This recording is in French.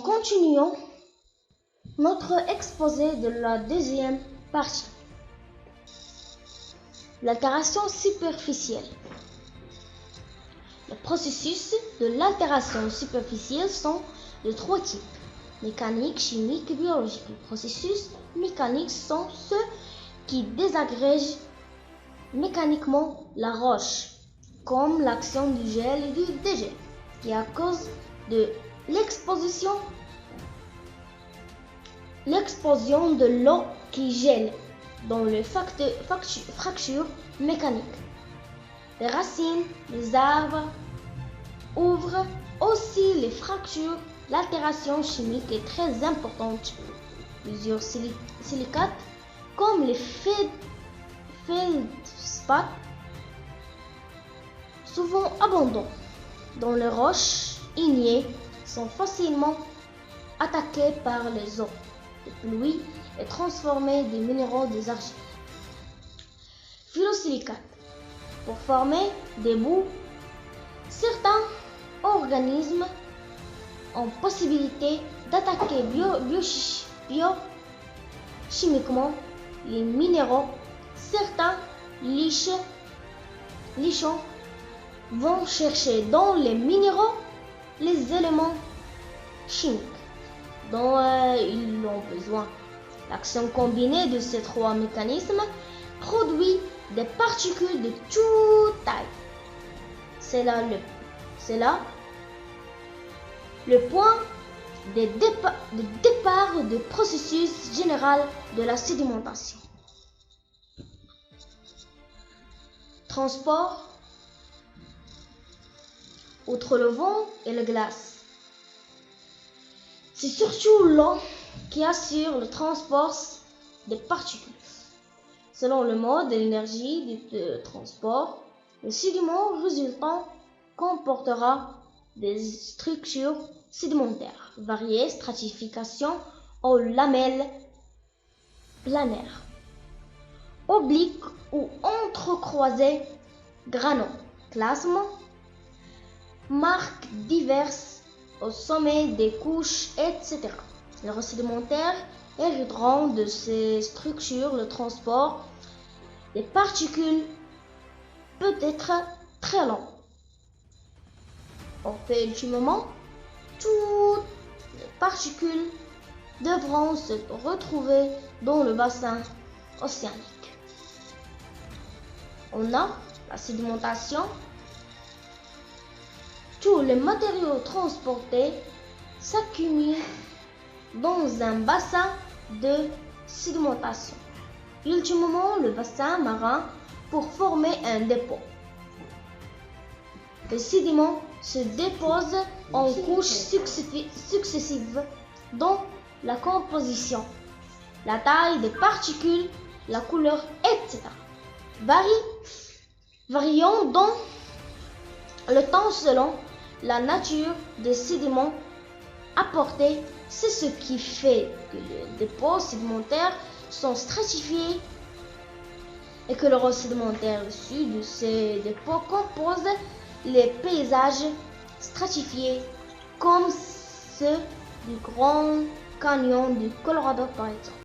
continuons notre exposé de la deuxième partie. L'altération superficielle. Les processus de l'altération superficielle sont de trois types: mécanique, chimique et biologique. Les processus mécaniques sont ceux qui désagrègent mécaniquement la roche, comme l'action du gel et du dégel, qui à cause de l'explosion de l'eau qui gèle dans les fractures mécaniques. Les racines des arbres ouvrent aussi les fractures. L'altération chimique est très importante. Plusieurs silicates, comme les feldspaths, souvent abondants dans les roches ignées, sont facilement attaqués par les eaux de pluie et transformer des minéraux des argiles. Phyllosilicates. Pour former des boues, certains organismes ont possibilité d'attaquer biochimiquement les minéraux. Certains lichons vont chercher dans les minéraux les éléments chimiques dont ils ont besoin. L'action combinée de ces trois mécanismes produit des particules de toute taille. C'est là le point de départ du processus général de la sédimentation. Transport. Outre le vent et la glace, c'est surtout l'eau qui assure le transport des particules. Selon le mode et l'énergie de transport, le sédiment résultant comportera des structures sédimentaires variées, stratification aux lamelles planaires, obliques ou entrecroisées, granaux, classement, marques diverses au sommet des couches, etc. Les roches sédimentaires hériteront de ces structures. Le transport des particules peut être très long. Au fil du moment, toutes les particules devront se retrouver dans le bassin océanique. On a la sédimentation. Tous les matériaux transportés s'accumulent dans un bassin de sédimentation. Ultimement, le bassin marin pour former un dépôt. Les sédiments se déposent en couches successives dans la composition, la taille des particules, la couleur, etc. variant dans le temps selon la nature des sédiments apportés. C'est ce qui fait que les dépôts sédimentaires sont stratifiés et que le roche sédimentaire issu de ces dépôts compose les paysages stratifiés comme ceux du Grand Canyon du Colorado par exemple.